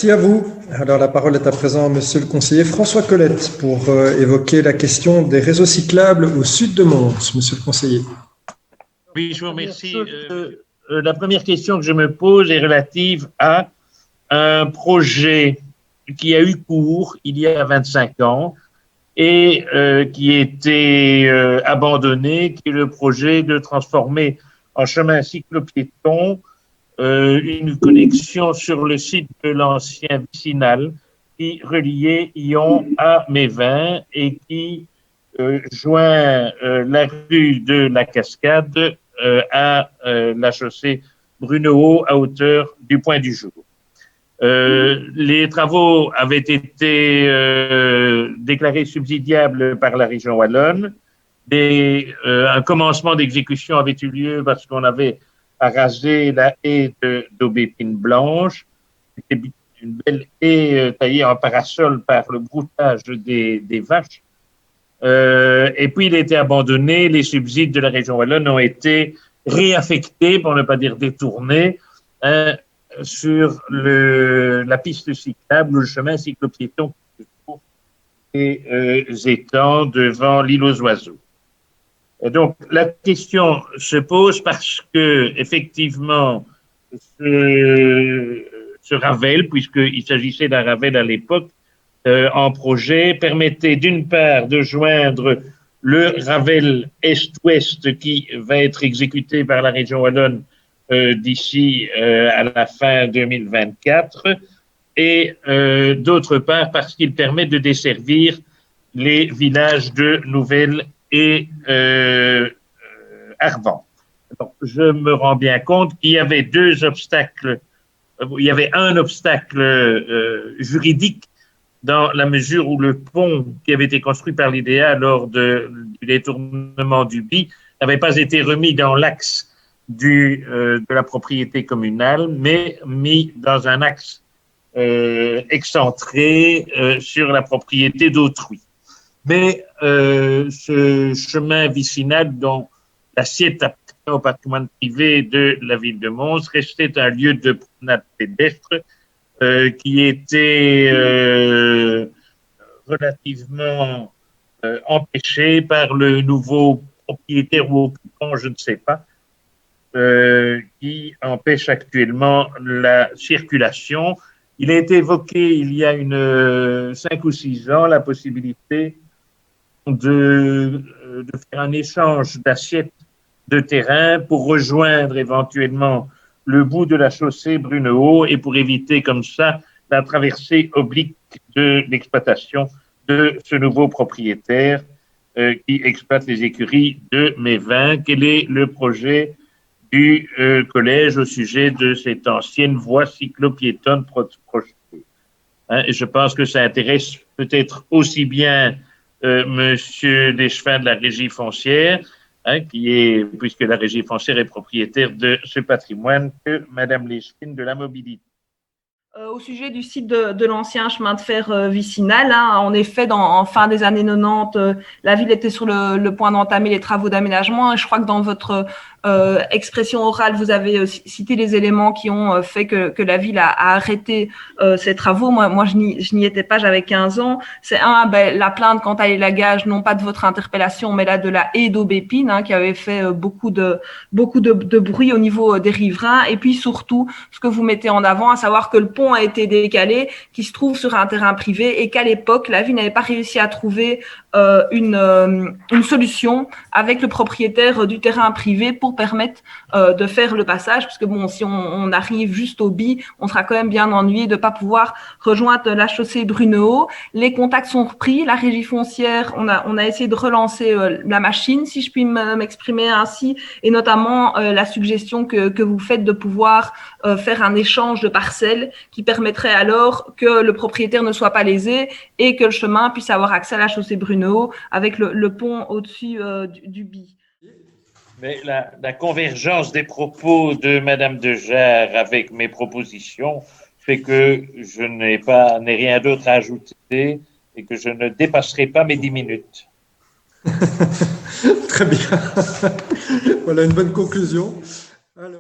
Merci à vous. Alors la parole est à présent à Monsieur le conseiller François Colette pour évoquer la question des réseaux cyclables au sud de Mons. Monsieur le conseiller. Oui, je vous remercie. La première question que je me pose est relative à un projet qui a eu cours il y a 25 ans et qui a été abandonné, qui est le projet de transformer en chemin cyclo-piéton une connexion sur le site de l'ancien vicinal qui reliait Yon à Mévin et qui joint la rue de la Cascade à la chaussée Brunehaut à hauteur du Point du Jour. Les travaux avaient été déclarés subsidiables par la région wallonne. Un commencement d'exécution avait eu lieu parce qu'on avait arasé la haie d'aubépine blanche. C'était une belle haie taillée en parasol par le broutage des vaches. Et puis il a été abandonné. Les subsides de la région wallonne ont été réaffectés, pour ne pas dire détournés, sur la piste cyclable ou le chemin cyclopiéton des étangs devant l'île aux oiseaux. Et donc la question se pose parce que effectivement ce Ravel, puisqu'il s'agissait d'un Ravel à l'époque, en projet permettait d'une part de joindre le Ravel Est-Ouest qui va être exécuté par la région wallonne d'ici à la fin 2024 et d'autre part parce qu'il permet de desservir les villages de Nouvelle et Arvan. Donc, je me rends bien compte qu'il y avait deux obstacles. Il y avait un obstacle juridique dans la mesure où le pont qui avait été construit par l'IDA lors du détournement du BI n'avait pas été remis dans l'axe de la propriété communale, mais mis dans un axe excentré sur la propriété d'autrui. Mais ce chemin vicinal dont l'assiette appartient au patrimoine privé de la ville de Mons restait un lieu de promenade pédestre qui était relativement empêché par le nouveau propriétaire ou occupant, je ne sais pas, qui empêche actuellement la circulation. Il a été évoqué il y a 5 ou 6 ans la possibilité de faire un échange d'assiettes de terrain pour rejoindre éventuellement le bout de la chaussée Brunehaut et pour éviter comme ça la traversée oblique de l'exploitation de ce nouveau propriétaire qui exploite les écuries de Mévin. Quel est le projet du collège au sujet de cette ancienne voie cyclo-piétonne projetée? Et je pense que ça intéresse peut-être aussi bien Monsieur Deschevin de la Régie foncière, puisque la Régie foncière est propriétaire de ce patrimoine, que Madame Leschvin de la mobilité. Au sujet du site de l'ancien chemin de fer vicinal, en effet, en fin des années 90, la ville était sur le point d'entamer les travaux d'aménagement. Et je crois que dans votre expression orale, vous avez cité les éléments qui ont fait que la ville a arrêté ses travaux. Moi, je n'y étais pas, j'avais 15 ans. C'est la plainte quant à l'élagage, non pas de votre interpellation, mais là de la haie d'aubépine, qui avait fait beaucoup de bruit au niveau des riverains. Et puis surtout, ce que vous mettez en avant, à savoir que le pont a été décalé, qui se trouve sur un terrain privé et qu'à l'époque, la ville n'avait pas réussi à trouver une solution avec le propriétaire du terrain privé pour permettre de faire le passage, parce que bon, si on arrive juste au BI, on sera quand même bien ennuyé de pas pouvoir rejoindre la chaussée Brunehaut. Les contacts sont repris, la régie foncière, on a essayé de relancer la machine, si je puis m'exprimer ainsi, et notamment la suggestion que vous faites de pouvoir faire un échange de parcelles qui permettrait alors que le propriétaire ne soit pas lésé et que le chemin puisse avoir accès à la chaussée Brunehaut avec le pont au-dessus du BI. Mais la convergence des propos de Madame Dejaire avec mes propositions fait que je n'ai rien d'autre à ajouter et que je ne dépasserai pas mes 10 minutes. Très bien. Voilà une bonne conclusion. Alors...